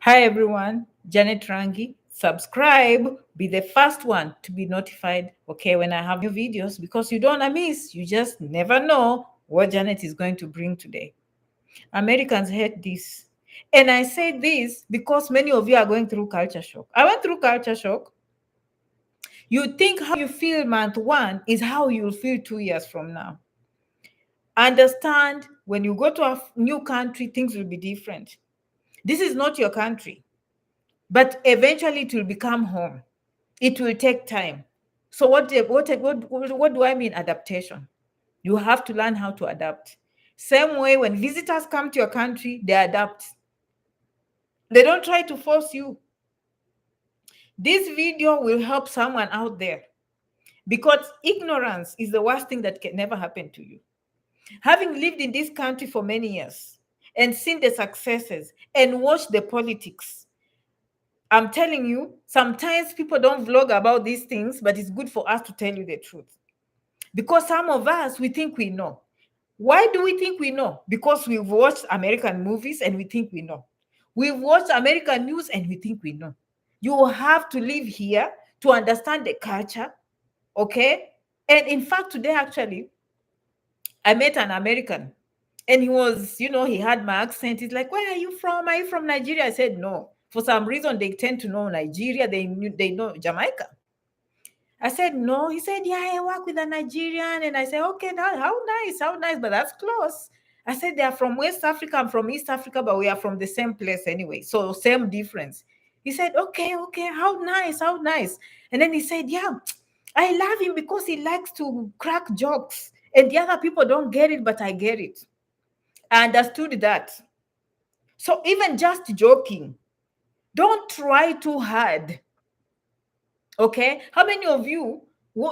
Hi everyone, Janet Rangi. Subscribe, be the first one to be notified, okay, when I have new videos because you don't want to miss. You just never know what Janet is going to bring today. Americans hate this. And I say this because many of you are going through culture shock. I went through culture shock. You think how you feel month one is how you'll feel 2 years from now. Understand when you go to a new country, things will be different. This is not your country. But eventually it will become home. It will take time. So what do I mean adaptation? You have to learn how to adapt. Same way when visitors come to your country, they adapt. They don't try to force you. This video will help someone out there because ignorance is the worst thing that can never happen to you. Having lived in this country for many years and seen the successes and watched the politics, I'm telling you, sometimes people don't vlog about these things, but it's good for us to tell you the truth. Because some of us, we think we know. Why do we think we know? Because we've watched American movies and we think we know. We've watched American news and we think we know. You have to live here to understand the culture, okay? And in fact, today actually, I met an American and he was, he had my accent. He's like, "Where are you from? Are you from Nigeria?" I said, "No." For some reason, they tend to know Nigeria. They know Jamaica. I said, "No." He said, "Yeah, I work with a Nigerian." And I said, "Okay, how nice, how nice, but that's close." I said, "They are from West Africa. I'm from East Africa, but we are from the same place anyway. So same difference." He said, "Okay, okay, how nice, how nice." And then he said, "Yeah, I love him because he likes to crack jokes. And the other people don't get it, but I get it." I understood that. So even just joking, don't try too hard. Okay? How many of you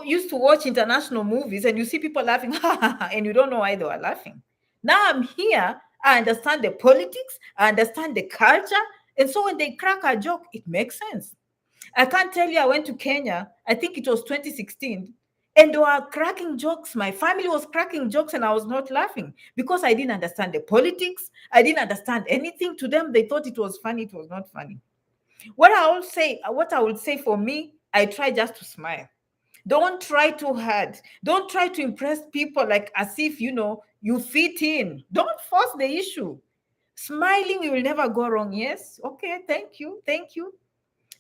used to watch international movies and you see people laughing and you don't know why they were laughing? Now I'm here, I understand the politics, I understand the culture, and so when they crack a joke, it makes sense. I can't tell you, I went to Kenya, I think it was 2016, and they were cracking jokes. My family was cracking jokes and I was not laughing because I didn't understand the politics. I didn't understand anything. To them, they thought it was funny. It was not funny. What I would say for me, I try just to smile. Don't try too hard. Don't try to impress people like as if you fit in. Don't force the issue. Smiling, you will never go wrong. Yes. Okay. Thank you. Thank you.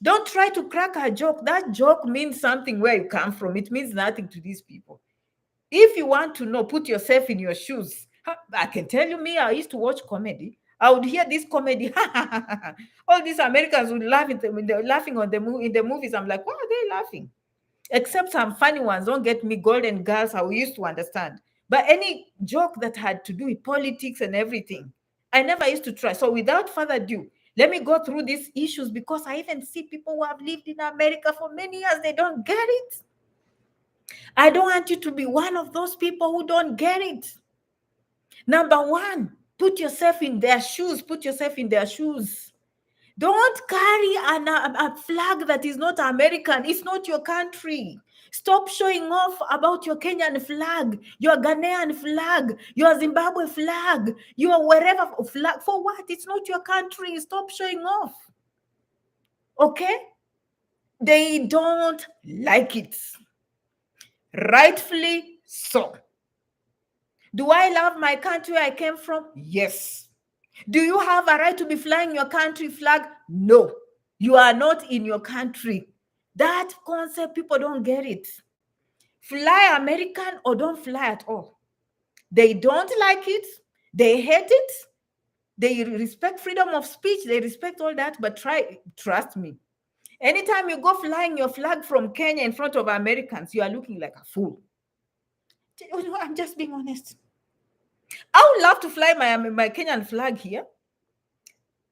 Don't try to crack a joke. That joke means something where you come from. It means nothing to these people. If you want to know, put yourself in your shoes. I can tell you, me, I used to watch comedy. I would hear this comedy. All these Americans would laugh when they're laughing in the movies. I'm like, why are they laughing? Except some funny ones. Don't get me, Golden Girls, how we used to understand. But any joke that had to do with politics and everything, I never used to try. So without further ado, let me go through these issues because I even see people who have lived in America for many years, they don't get it. I don't want you to be one of those people who don't get it. Number one, put yourself in their shoes. Put yourself in their shoes. Don't carry a flag that is not American. It's not your country. Stop showing off about your Kenyan flag, your Ghanaian flag, your Zimbabwe flag, your wherever flag. For what? It's not your country. Stop showing off. Okay? They don't like it. Rightfully so. Do I love my country I came from? Yes. Do you have a right to be flying your country flag? No. You are not in your country. That concept, people don't get it. Fly American or don't fly at all. They don't like it. They hate it. They respect freedom of speech. They respect all that. But trust me. Anytime you go flying your flag from Kenya in front of Americans, you are looking like a fool. I'm just being honest. I would love to fly my Kenyan flag here.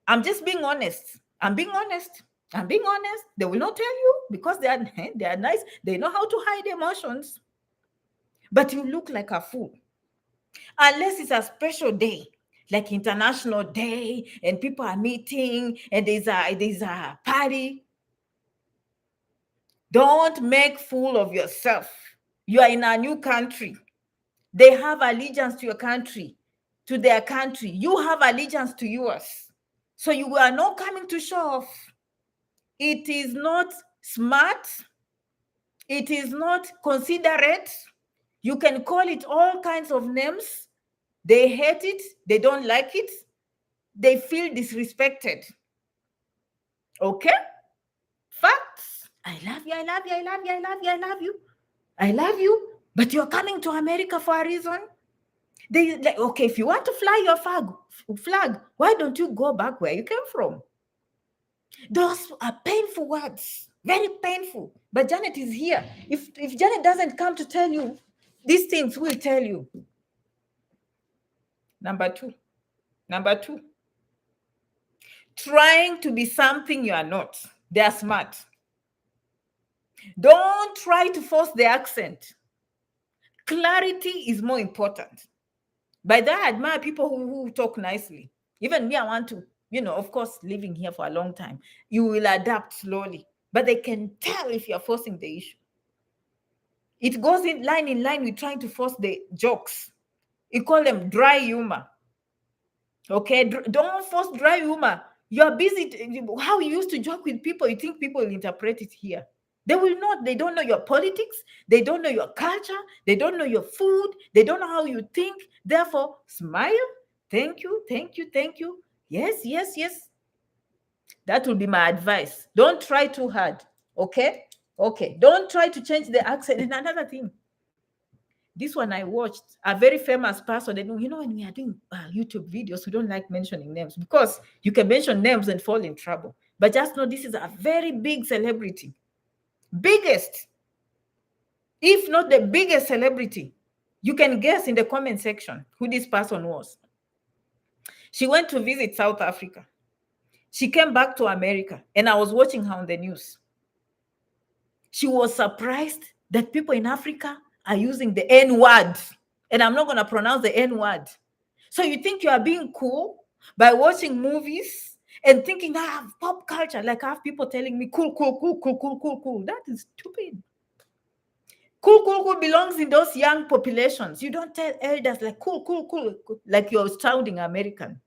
I'm just being honest. I'm being honest. I'm being honest. They will not tell you because they are nice. They know how to hide emotions. But you look like a fool. Unless it's a special day, like International Day, and people are meeting and there's a party. Don't make fool of yourself. You are in a new country. They have allegiance to your country, to their country. You have allegiance to yours. So you are not coming to show off. It is not smart. It is not considerate. You can call it all kinds of names. They hate it. They don't like it. They feel disrespected. Okay? Facts. I love you. I love you. I love you. I love you. I love you. I love you. But you're coming to America for a reason. They like, okay, if you want to fly your flag, why don't you go back where you came from? Those are painful words, very painful. But Janet is here. If Janet doesn't come to tell you, these things will tell you. Number two, trying to be something you are not. They are smart. Don't try to force the accent. Clarity is more important. By that, I admire people who talk nicely. Even me, I want to, of course, living here for a long time, you will adapt slowly, but they can tell if you're forcing the issue. It goes in line with trying to force the jokes. You call them dry humor. Okay, don't force dry humor. You're busy. How you used to joke with people, you think people will interpret it here. They will not. They don't know your politics. They don't know your culture. They don't know your food. They don't know how you think. Therefore, smile. Thank you. Thank you. Thank you. Yes, yes, yes. That will be my advice. Don't try too hard. Okay? Okay. Don't try to change the accent. And another thing. This one I watched, a very famous person. And when we are doing YouTube videos, we don't like mentioning names because you can mention names and fall in trouble. But just know this is a very big celebrity. Biggest, if not the biggest celebrity. You can guess in the comment section who this person was. She went to visit South Africa. She came back to America, and I was watching her on the news. She was surprised that people in Africa are using the N word, and I'm not going to pronounce the N word. So you think you are being cool by watching movies and thinking I have pop culture, like I have people telling me cool. That is stupid. Cool belongs in those young populations. You don't tell elders like cool, like you're sounding American.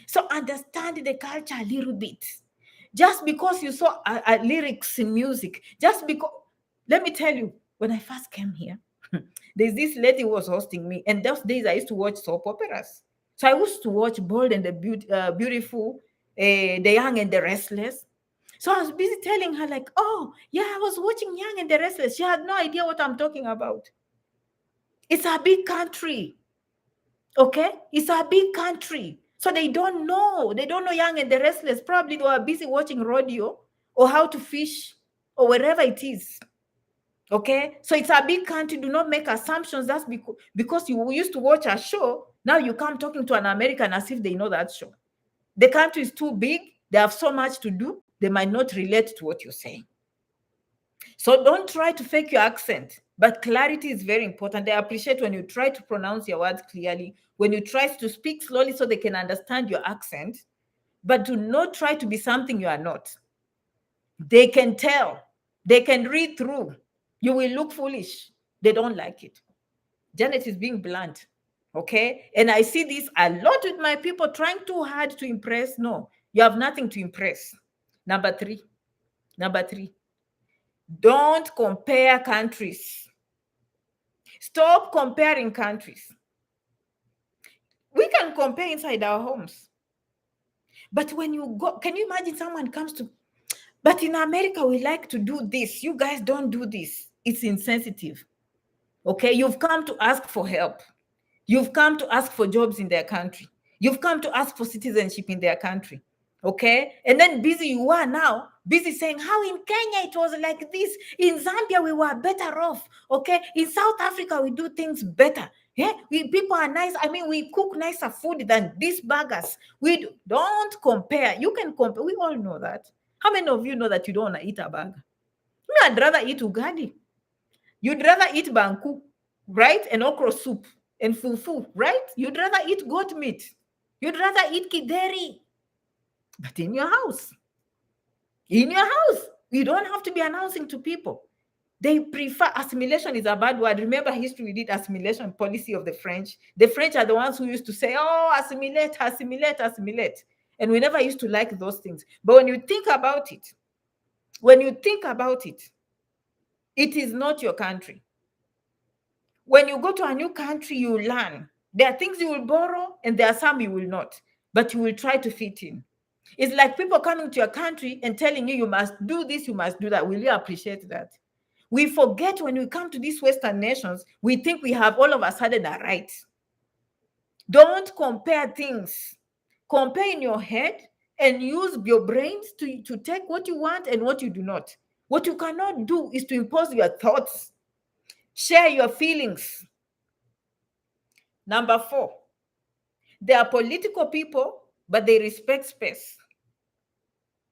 So understand the culture a little bit. Just because you saw lyrics in music, just because, let me tell you, when I first came here, there's this lady who was hosting me, and those days I used to watch soap operas. So I used to watch Bold and the Beautiful, The Young and the Restless. So I was busy telling her like, oh, yeah, I was watching Young and the Restless. She had no idea what I'm talking about. It's a big country. Okay? It's a big country. So they don't know. They don't know Young and the Restless. Probably they were busy watching rodeo or how to fish or wherever it is. Okay? So it's a big country. Do not make assumptions. That's because you used to watch a show. Now you come talking to an American as if they know that show. The country is too big. They have so much to do. They might not relate to what you're saying. So don't try to fake your accent, but clarity is very important. I appreciate when you try to pronounce your words clearly, when you try to speak slowly so they can understand your accent, but do not try to be something you are not. They can tell. They can read through. You will look foolish. They don't like it. Janet is being blunt, okay? And I see this a lot with my people trying too hard to impress. No, you have nothing to impress. Number three, don't compare countries. Stop comparing countries. We can compare inside our homes. But when you go, can you imagine someone comes to, but in America, we like to do this. You guys don't do this. It's insensitive. Okay, you've come to ask for help. You've come to ask for jobs in their country. You've come to ask for citizenship in their country. Okay, and then busy you are now, busy saying how in Kenya it was like this, in Zambia we were better off. Okay, in South Africa we do things better. Yeah, people are nice. I mean, we cook nicer food than these burgers. Don't compare. You can compare. We all know that. How many of you know that you don't want to eat a burger? I'd rather eat ugali. You'd rather eat banku, right? And okra soup and fufu, right? You'd rather eat goat meat. You'd rather eat kideri. But in your house, you don't have to be announcing to people. They prefer, assimilation is a bad word. Remember history, we did assimilation policy of the French. The French are the ones who used to say, oh, assimilate. And we never used to like those things. But when you think about it, it is not your country. When you go to a new country, you learn. There are things you will borrow and there are some you will not, but you will try to fit in. It's like people coming to your country and telling you, you must do this, you must do that. Will you appreciate that? We forget when we come to these Western nations, we think we have all of a sudden a right. Don't compare things. Compare in your head and use your brains to take what you want and what you do not. What you cannot do is to impose your thoughts. Share your feelings. Number 4, they are political people, but they respect space.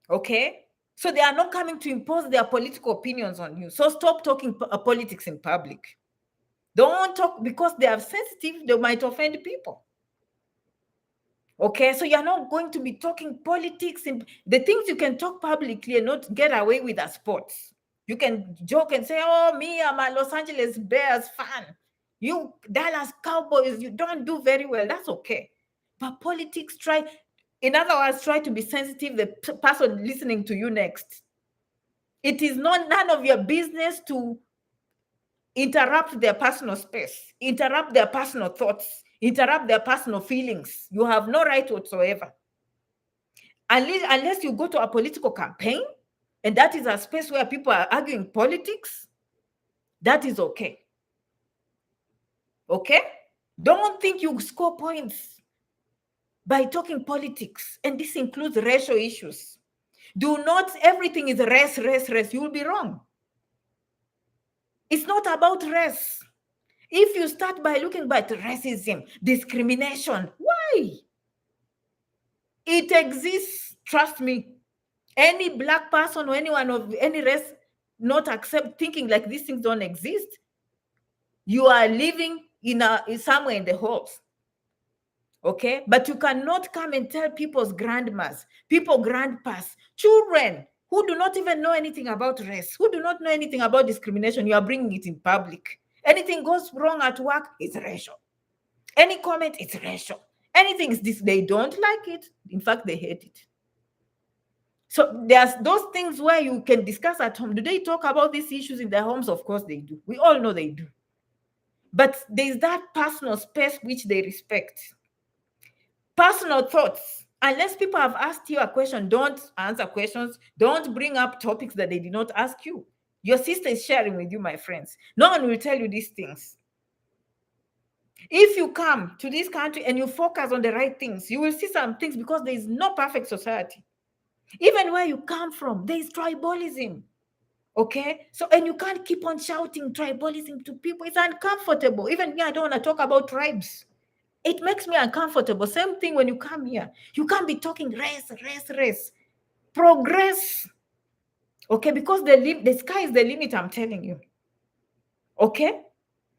Okay? So they are not coming to impose their political opinions on you. So stop talking politics in public. Don't talk, because they are sensitive, they might offend people. Okay, so you're not going to be talking politics. And the things you can talk publicly and not get away with are sports. You can joke and say, oh, me, I'm a Los Angeles Bears fan. You Dallas Cowboys, you don't do very well. That's okay. But politics, in other words, try to be sensitive, the person listening to you next. It is none of your business to interrupt their personal space, interrupt their personal thoughts, interrupt their personal feelings. You have no right whatsoever. Unless you go to a political campaign, and that is a space where people are arguing politics, that is okay. Okay? Don't think you score points by talking politics, and this includes racial issues. Do not, everything is race. You will be wrong. It's not about race. If you start by looking at racism, discrimination, why? It exists, trust me. Any Black person or anyone of any race not accept thinking like these things don't exist, you are living in somewhere in the halls. Okay? But you cannot come and tell people's grandmas, grandpas, children who do not even know anything about race, who do not know anything about discrimination, you are bringing it in public. Anything goes wrong at work, it's racial. Any comment, it's racial. Anything is this, they don't like it. In fact, they hate it. So there's those things where you can discuss at home. Do they talk about these issues in their homes? Of course they do. We all know they do. But there's that personal space which they respect. Personal thoughts. Unless people have asked you a question, don't answer questions. Don't bring up topics that they did not ask you. Your sister is sharing with you, my friends. No one will tell you these things. If you come to this country and you focus on the right things, you will see some things, because there is no perfect society. Even where you come from, there is tribalism. Okay? So, and you can't keep on shouting tribalism to people. It's uncomfortable. Even me, I don't want to talk about tribes. It makes me uncomfortable. Same thing when you come here. You can't be talking race. Progress. Okay? Because the sky is the limit, I'm telling you. Okay?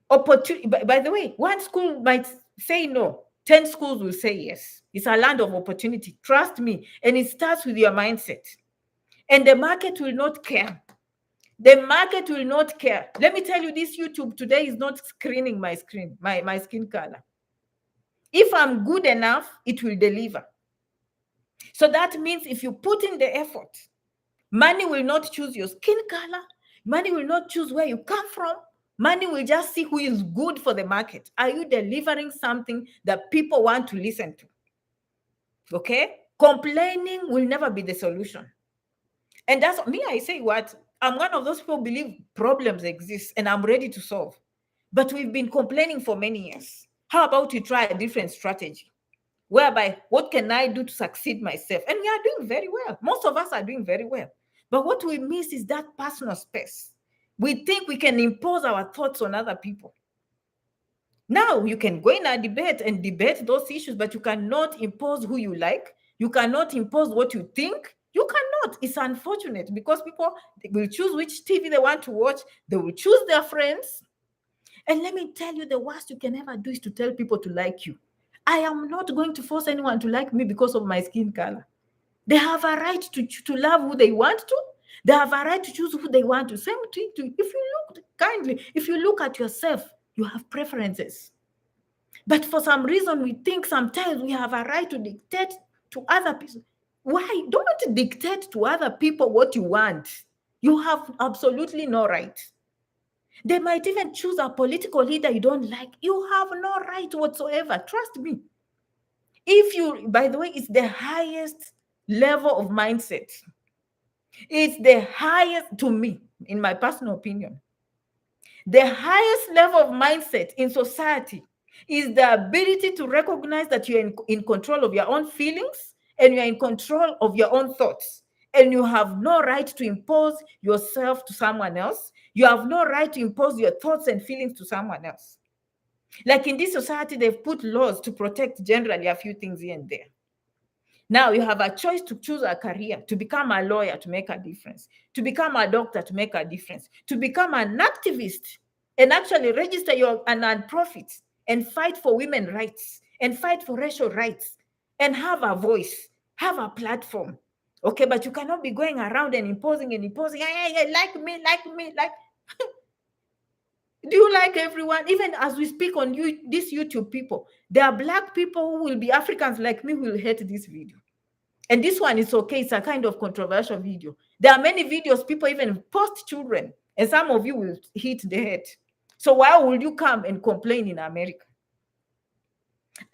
Opportunity. By the way, one school might say no, 10 schools will say yes. It's a land of opportunity. Trust me. And it starts with your mindset. And the market will not care. The market will not care. Let me tell you, this YouTube today is not screening my skin color. If I'm good enough, it will deliver. So that means if you put in the effort, money will not choose your skin color. Money will not choose where you come from. Money will just see who is good for the market. Are you delivering something that people want to listen to? Okay? Complaining will never be the solution. And that's me, I say what? I'm one of those people who believe problems exist and I'm ready to solve. But we've been complaining for many years. How about you try a different strategy? Whereby, what can I do to succeed myself? And we are doing very well. Most of us are doing very well. But what we miss is that personal space. We think we can impose our thoughts on other people. Now, you can go in a debate and debate those issues, but you cannot impose who you like. You cannot impose what you think. You cannot. It's unfortunate, because people will choose which TV they want to watch. They will choose their friends. And let me tell you, the worst you can ever do is to tell people to like you. I am not going to force anyone to like me because of my skin color. They have a right to love who they want to. They have a right to choose who they want to. Same thing to, if you look kindly, if you look at yourself, you have preferences. But for some reason, we think sometimes we have a right to dictate to other people. Why? Don't dictate to other people what you want. You have absolutely no right. They might even choose a political leader you don't like. You have no right whatsoever. Trust me. If you, by the way, it's the highest level of mindset. It's the highest, to me, in my personal opinion. The highest level of mindset in society is the ability to recognize that you're in control of your own feelings and you're in control of your own thoughts. And you have no right to impose yourself to someone else. You have no right to impose your thoughts and feelings to someone else. Like in this society, they've put laws to protect generally a few things here and there. Now you have a choice to choose a career, to become a lawyer to make a difference, to become a doctor to make a difference, to become an activist and actually register a non-profit and fight for women's rights and fight for racial rights and have a voice, have a platform. Okay, but you cannot be going around and imposing, hey, like me. Do you like everyone? Even as we speak on these YouTube people, there are Black people who will be Africans like me who will hate this video. And this one is okay. It's a kind of controversial video. There are many videos people even post children, and some of you will hit the head. So why would you come and complain in America?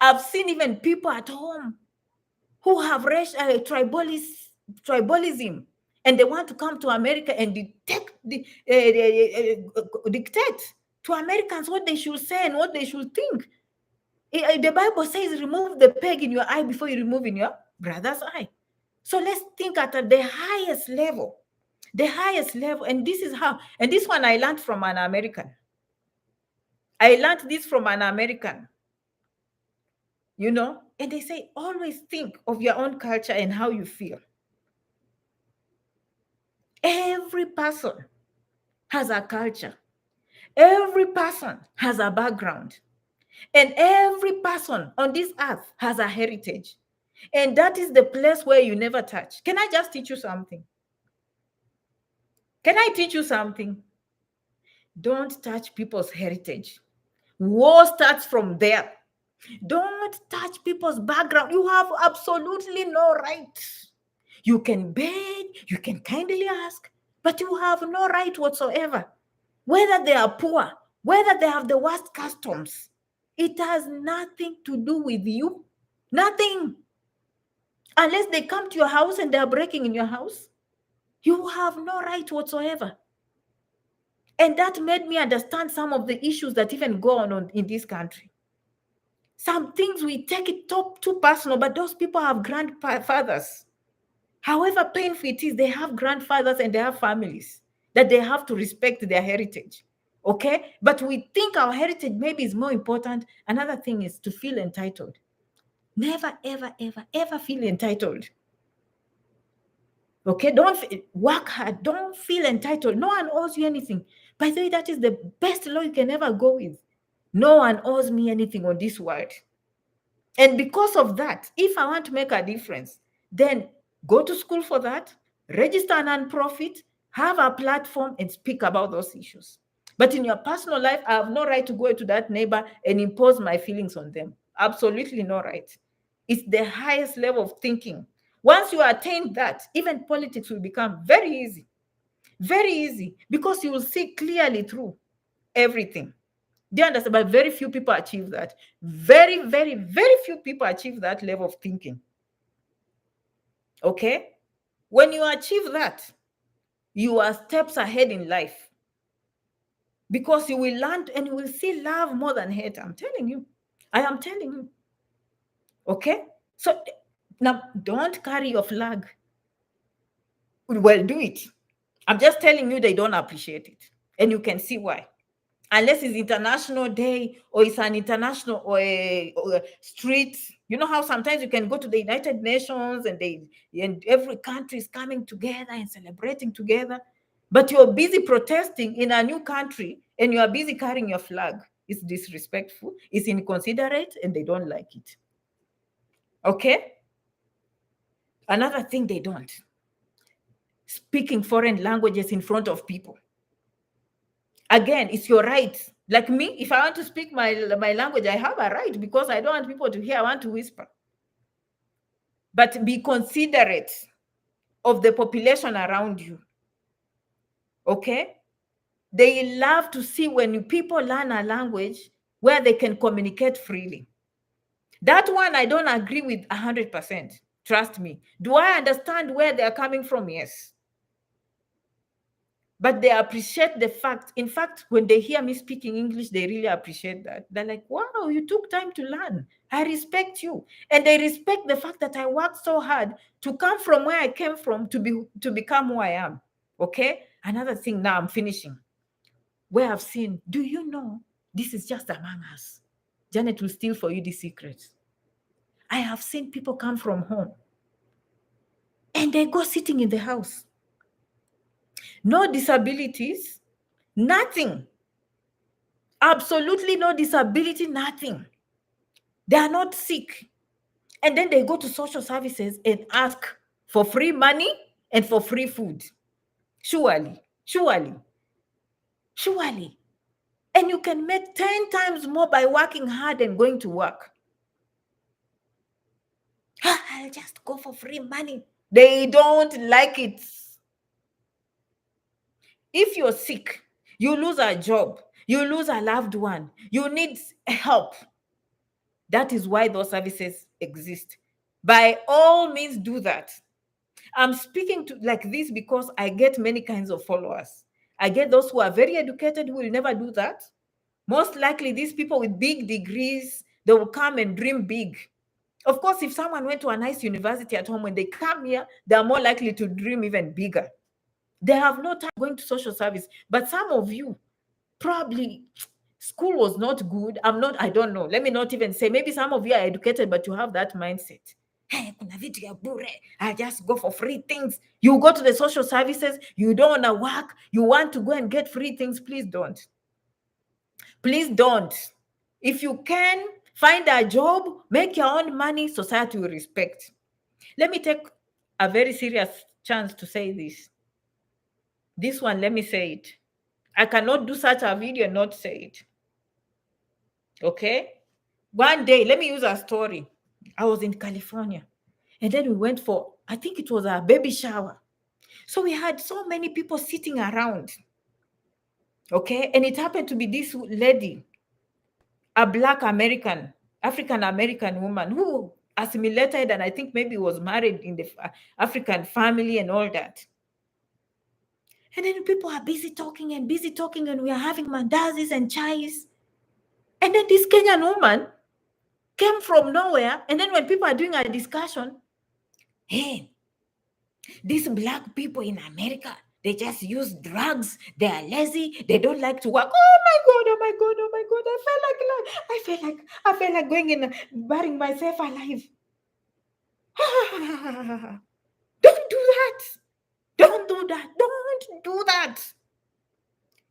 I've seen even people at home who have tribalism, and they want to come to America and dictate to Americans what they should say and what they should think. The Bible says remove the peg in your eye before you remove in your brother's eye. So let's think at the highest level, and this is how, and this one I learned from an American. I learned this from an American, and they say, always think of your own culture and how you feel. Every person has a culture. Every person has a background. And every person on this earth has a heritage. And that is the place where you never touch. Can I just teach you something? Can I teach you something? Don't touch people's heritage. War starts from there. Don't touch people's background. You have absolutely no right. You can beg, you can kindly ask, but you have no right whatsoever. Whether they are poor, whether they have the worst customs, it has nothing to do with you. Nothing. Unless they come to your house and they are breaking in your house, you have no right whatsoever. And that made me understand some of the issues that even go on in this country. Some things we take it too personal, but those people have grandfathers. However painful it is, they have grandfathers and they have families that they have to respect their heritage. Okay? But we think our heritage maybe is more important. Another thing is to feel entitled. Never, ever, ever, ever feel entitled. Okay? Don't work hard. Don't feel entitled. No one owes you anything. By the way, that is the best law you can ever go with. No one owes me anything on this world. And because of that, if I want to make a difference, then go to school for that, register a non-profit, have a platform and speak about those issues. But in your personal life, I have no right to go to that neighbor and impose my feelings on them. Absolutely no right. It's the highest level of thinking. Once you attain that, even politics will become very easy, because you will see clearly through everything. Do you understand? But very few people achieve that. Very, very, very few people achieve that level of thinking. Okay? When you achieve that, you are steps ahead in life, because you will learn and you will see love more than hate. I'm telling you. I am telling you. Okay? So now don't carry your flag. Well, do it. I'm just telling you they don't appreciate it. And you can see why. Unless it's International Day or it's an international or a street. You know how sometimes you can go to the United Nations and every country is coming together and celebrating together, but you're busy protesting in a new country and you are busy carrying your flag. It's disrespectful, it's inconsiderate, and they don't like it. Okay? Another thing they don't. Speaking foreign languages in front of people. Again, it's your right. Like me, if I want to speak my language, I have a right, because I don't want people to hear. I want to whisper. but be considerate of the population around you. Okay? They love to see when people learn a language where they can communicate freely. That one I don't agree with 100%. Trust me. Do I understand where they are coming from? Yes. But they appreciate the fact. In fact, when they hear me speaking English, they really appreciate that. They're like, wow, you took time to learn. I respect you. And they respect the fact that I worked so hard to come from where I came from to become who I am. Okay? Another thing, now I'm finishing. Where I've seen, do you know, this is just among us. Janet will steal for you the secrets. I have seen people come from home and they go sitting in the house. No disabilities, nothing. Absolutely no disability, nothing. They are not sick. And then they go to social services and ask for free money and for free food. Surely. And you can make 10 times more by working hard and going to work. I'll just go for free money. They don't like it. If you're sick, you lose a job, you lose a loved one, you need help. That is why those services exist. By all means, do that. I'm speaking to like this because I get many kinds of followers. I get those who are very educated who will never do that. Most likely, these people with big degrees, they will come and dream big. Of course, if someone went to a nice university at home, when they come here, they are more likely to dream even bigger. They have no time going to social service. But some of you, probably school was not good. I don't know. Let me not even say, maybe some of you are educated, but you have that mindset. Hey, I just go for free things. You go to the social services, you don't want to work, you want to go and get free things. Please don't. Please don't. If you can find a job, make your own money, society will respect. Let me take a very serious chance to say this. This one, let me say it. I cannot do such a video and not say it. Okay? One day, let me use a story. I was in California. And then we went for, I think it was a baby shower. So we had so many people sitting around. Okay? And it happened to be this lady, a Black American, African American woman who assimilated and I think maybe was married in the African family and all that. And then people are busy talking, and we are having mandazis and chais. And then this Kenyan woman came from nowhere. And then when people are doing a discussion, hey, these Black people in America, they just use drugs. They are lazy. They don't like to work. Oh my God. I felt like going in, burying myself alive. Don't do that. Don't do that.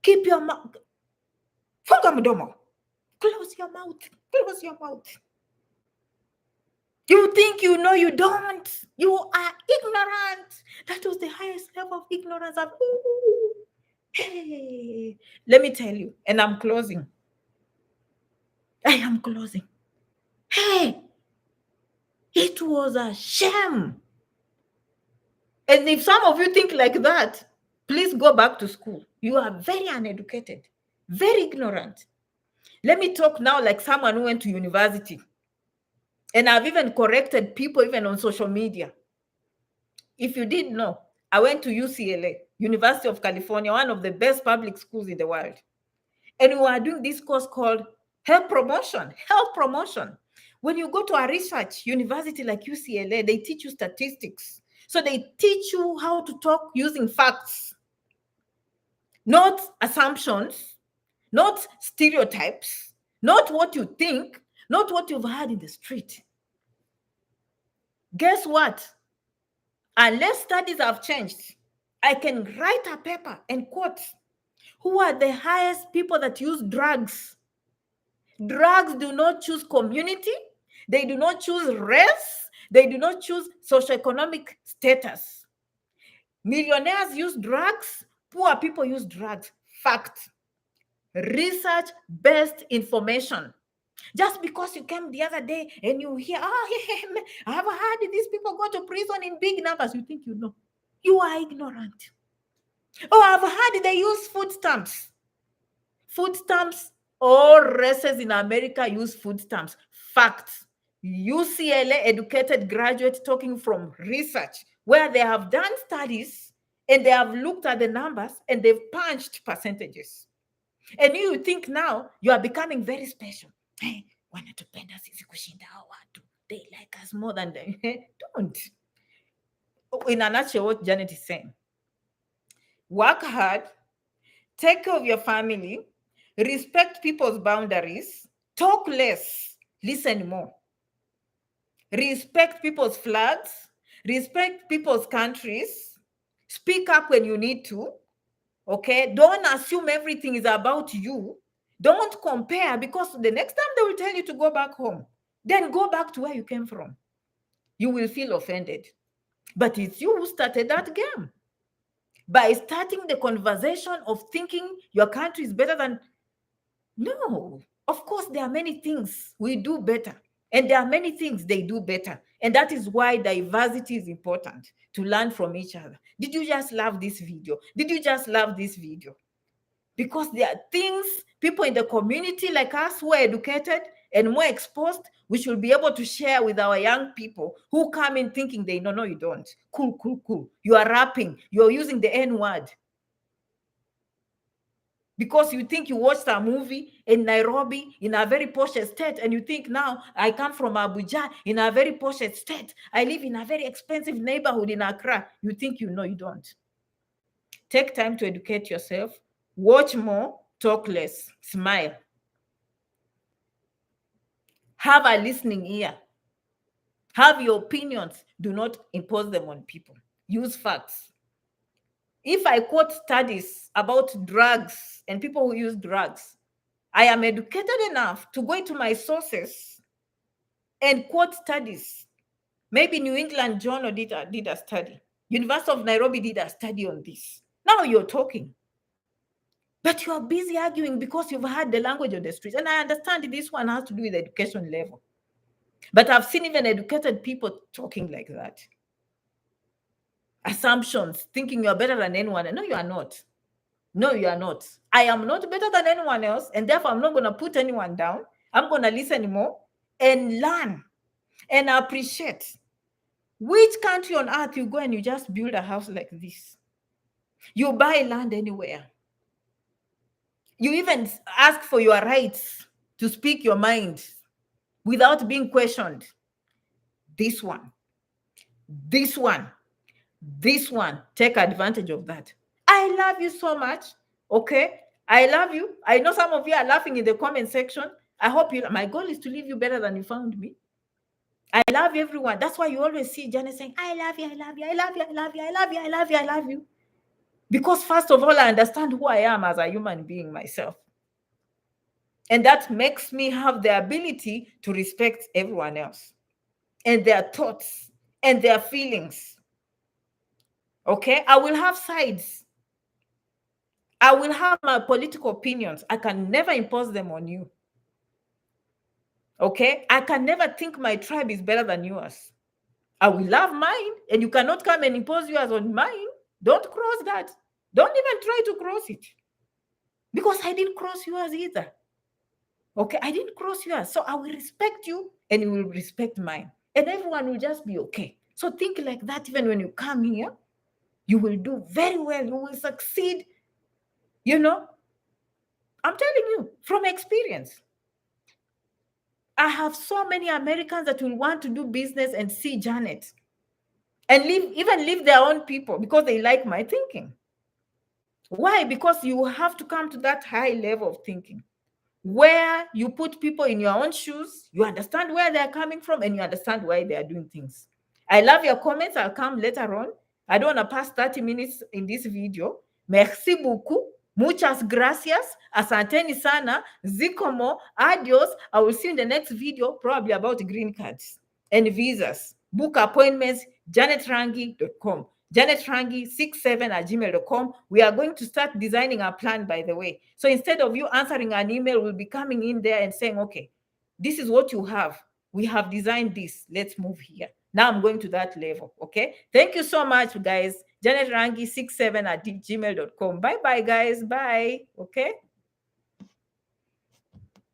Keep your mouth. Funga mdomo. Close your mouth. You think you know, you don't. You are ignorant. That was the highest level of ignorance. Hey, let me tell you, and I'm closing. I am closing. Hey, it was a shame. And if some of you think like that, please go back to school. You are very uneducated, very ignorant. Let me talk now like someone who went to university. And I've even corrected people even on social media. If you didn't know, I went to UCLA, University of California, one of the best public schools in the world. And we were doing this course called health promotion. When you go to a research university like UCLA, they teach you statistics. So they teach you how to talk using facts, not assumptions, not stereotypes, not what you think, not what you've heard in the street. Guess what? Unless studies have changed, I can write a paper and quote who are the highest people that use drugs. Drugs do not choose community. They do not choose race. They do not choose socioeconomic status. Millionaires use drugs. Poor people use drugs. Fact. Research-based information. Just because you came the other day and you hear, oh, I have heard these people go to prison in big numbers, you think you know. You are ignorant. Oh, I've heard they use food stamps. Food stamps, all races in America use food stamps. Facts. UCLA educated graduates talking from research where they have done studies and they have looked at the numbers and they've punched percentages. And you think now you are becoming very special. Hey, wanatupenda sisi kushinda hao watu. They like us more than them. Don't. In a nutshell, what Janet is saying, work hard, take care of your family, respect people's boundaries, talk less, listen more. Respect people's flags, respect people's countries, speak up when you need to, okay? Don't assume everything is about you. Don't compare, because the next time they will tell you to go back home, then go back to where you came from. You will feel offended. But it's you who started that game. By starting the conversation of thinking your country is better than... No, of course, there are many things we do better, and there are many things they do better. And that is why diversity is important, to learn from each other. Did you just love this video? Did you just love this video? Because there are things people in the community like us who are educated and more exposed, we should be able to share with our young people who come in thinking they know. No, you don't. Cool, cool, cool. You are rapping. You're using the N word. Because you think you watched a movie in Nairobi in a very posh estate, and you think now I come from Abuja in a very posh estate. I live in a very expensive neighborhood in Accra. You think you know, you don't. Take time to educate yourself. Watch more, talk less, smile. Have a listening ear. Have your opinions. Do not impose them on people. Use facts. If I quote studies about drugs and people who use drugs, I am educated enough to go into my sources and quote studies. Maybe New England Journal did a study. University of Nairobi did a study on this. Now you're talking. But you are busy arguing because you've heard the language of the streets. And I understand this one has to do with education level. But I've seen even educated people talking like that. Assumptions, thinking you're better than anyone. No, you are not. No, you are not. I am not better than anyone else, and therefore I'm not going to put anyone down. I'm going to listen more and learn and appreciate. Which country on earth you go and you just build a house like this? You buy land anywhere. You even ask for your rights to speak your mind without being questioned. This one, take advantage of that. I love you so much. Okay, I love you. I know some of you are laughing in the comment section. I hope you... My goal is to leave you better than you found me. I love everyone. That's why you always see Janet saying, I love you, I love you, I love you, I love you, I love you, I love you, I love you. Because first of all, I understand who I am as a human being myself. And that makes me have the ability to respect everyone else and their thoughts and their feelings. Okay, I will have sides. I will have my political opinions. I can never impose them on you. Okay, I can never think my tribe is better than yours. I will love mine, and you cannot come and impose yours on mine. Don't cross that. Don't even try to cross it. Because I didn't cross yours either. Okay, I didn't cross yours. So I will respect you, and you will respect mine. And everyone will just be okay. So think like that even when you come here. You will do very well. You will succeed. You know, I'm telling you from experience. I have so many Americans that will want to do business and see Janet and leave their own people because they like my thinking. Why? Because you have to come to that high level of thinking where you put people in your own shoes, you understand where they're coming from, and you understand why they are doing things. I love your comments. I'll come later on. I don't want to pass 30 minutes in this video. Merci beaucoup. Muchas gracias. Asanteni sana. Zikomo. Adios. I will see you in the next video, probably about green cards and visas. Book appointments, janetrangi.com. janetrangi67@gmail.com. We are going to start designing our plan, by the way. So instead of you answering an email, we'll be coming in there and saying, okay, this is what you have. We have designed this. Let's move here. Now I'm going to that level. Okay. Thank you so much, guys. Janet Rangi 67 at gmail.com. Bye bye, guys. Bye. Okay.